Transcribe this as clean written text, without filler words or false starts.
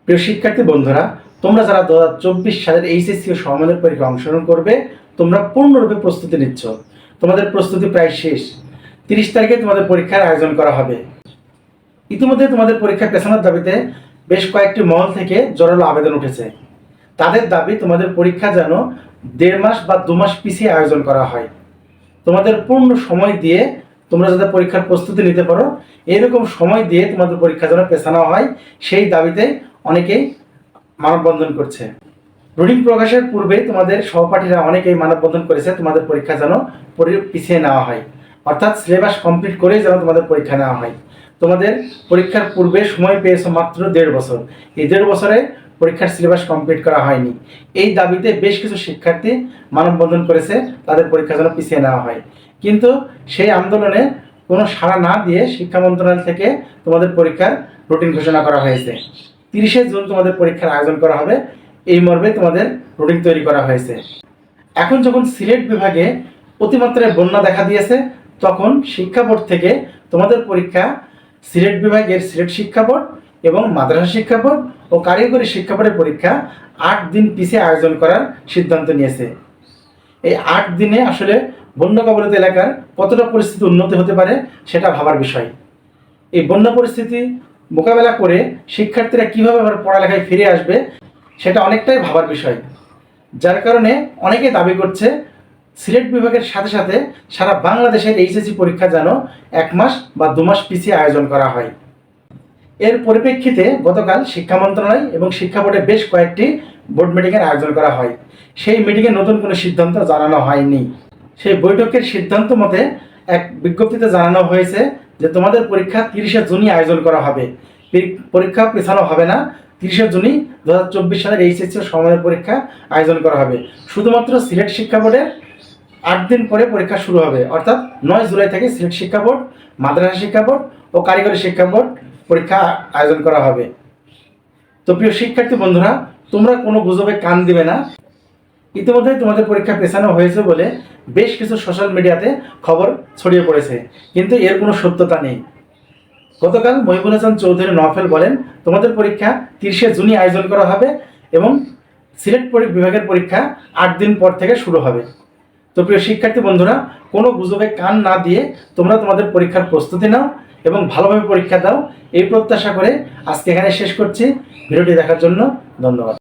প্রিয় শিক্ষার্থী বন্ধুরা, তোমরা যারা 2024 সালের এইচএসসি ও সমমানের পরীক্ষায় অংশগ্রহণ করবে, তোমরা পূর্ণরূপে প্রস্তুতি নিচ্ছ। তোমাদের প্রস্তুতি প্রায় শেষ। 30 তারিখে তোমাদের পরীক্ষার আয়োজন করা হবে। ইতিমধ্যে তোমাদের পরীক্ষা পেছানোর দাবিতে বেশ কয়েকটি মহল থেকে জোরালো আবেদন উঠেছে। তাদের দাবি তোমাদের পরীক্ষা যেন 1.5 মাস বা 2 মাস পিছিয়ে আয়োজন করা হয়। তোমাদের পূর্ণ সময় দিয়ে তোমরা যাতে পরীক্ষার প্রস্তুতি নিতে পারো, এরকম সময় দিয়ে তোমাদের পরীক্ষা যেন পেছানো হয়, সেই দাবিতে অনেকেই মানববন্ধন করছে। রুটিন প্রকাশের পূর্বে তোমাদের সহপাঠীরা অনেকেই মানববন্ধন করেছে তোমাদের পরীক্ষা যেন পিছিয়ে নেওয়া হয়, অর্থাৎ সিলেবাস কমপ্লিট করেই যেন তোমাদের পরীক্ষা নেওয়া হয়। তোমাদের পরীক্ষার পূর্বে সময় পেয়েছো মাত্র 1.5 বছর। এই 1.5 বছরে পরীক্ষার সিলেবাস কমপ্লিট করা হয়নি। এই দাবিতে বেশ কিছু শিক্ষার্থী মানববন্ধন করেছে তাদের পরীক্ষা যেন পিছিয়ে নেওয়া হয়। কিন্তু সেই আন্দোলনে কোনো সাড়া না দিয়ে শিক্ষা মন্ত্রণালয় থেকে তোমাদের পরীক্ষার রুটিন ঘোষণা করা হয়েছে। 30শে জুন তোমাদের পরীক্ষার আয়োজন করা হবে, এই মর্মে তোমাদের রুটিন তৈরি করা হয়েছে। এখন যখন সিলেট বিভাগে অতিমাত্রায় বন্যা দেখা দিয়েছে, তখন শিক্ষা বোর্ড থেকে তোমাদের পরীক্ষা সিলেট বিভাগের সিলেট শিক্ষা বোর্ড এবং মাদ্রাসা শিক্ষা বোর্ড ও কারিগরি শিক্ষা বোর্ডের পরীক্ষা 8 দিন পিছিয়ে আয়োজন করার সিদ্ধান্ত নিয়েছে। এই 8 দিনে আসলে বন্যা কবলিত এলাকার কতটা পরিস্থিতি উন্নতি হতে পারে সেটা ভাবার বিষয়। এই বন্যা পরিস্থিতি মোকাবেলা করে শিক্ষার্থীরা কীভাবে আবার পড়ালেখায় ফিরে আসবে সেটা অনেকটাই ভাবার বিষয়। যার কারণে অনেকে দাবি করছে সিলেট বিভাগের সাথে সাথে সারা বাংলাদেশের এইচএসসি পরীক্ষা যেন 1 মাস বা 2 মাস পিছিয়ে আয়োজন করা হয়। এর পরিপ্রেক্ষিতে গতকাল শিক্ষা মন্ত্রণালয় এবং শিক্ষা বোর্ডে বেশ কয়েকটি বোর্ড মিটিংয়ের আয়োজন করা হয়। সেই মিটিংয়ে নতুন কোনো সিদ্ধান্ত জানানো হয়নি। সেই বৈঠকের সিদ্ধান্ত মতে এক বিজ্ঞপ্তিতে জানানো হয়েছে যে তোমাদের পরীক্ষা 30শে জুনই আয়োজন করা হবে। পরীক্ষা পেছানো হবে না। 30শে জুনই 2024 সালের এইচএসসি ও সমমানের পরীক্ষা আয়োজন করা হবে। শুধুমাত্র সিলেট শিক্ষা বোর্ডের 8 দিন পরে পরীক্ষা শুরু হবে, অর্থাৎ 9 জুলাই থেকে সিলেট শিক্ষা বোর্ড, মাদ্রাসা শিক্ষা বোর্ড ও কারিগরি শিক্ষা বোর্ড পরীক্ষা আয়োজন করা হবে। তো প্রিয় শিক্ষার্থী বন্ধুরা, তোমরা কোনো গুজবে কান দিবে না। ইতিমধ্যে তোমাদের পরীক্ষা পেছানো হয়েছে বলে বেশ কিছু সোশ্যাল মিডিয়াতে খবর ছড়িয়ে পড়েছে, কিন্তু এর কোনো সত্যতা নেই। গতকাল মহিবুল হাসান চৌধুরী নফেল বলেন তোমাদের পরীক্ষা 30শে জুনই আয়োজন করা হবে এবং সিলেট বিভাগের পরীক্ষা 8 দিন পর থেকে শুরু হবে। তো প্রিয় শিক্ষার্থী বন্ধুরা, কোনো গুজবে কান না দিয়ে তোমরা তোমাদের পরীক্ষার প্রস্তুতি নাও এবং ভালোভাবে পরীক্ষা দাও, এই প্রত্যাশা করে আজকে এখানে শেষ করছি। ভিডিওটি দেখার জন্য ধন্যবাদ।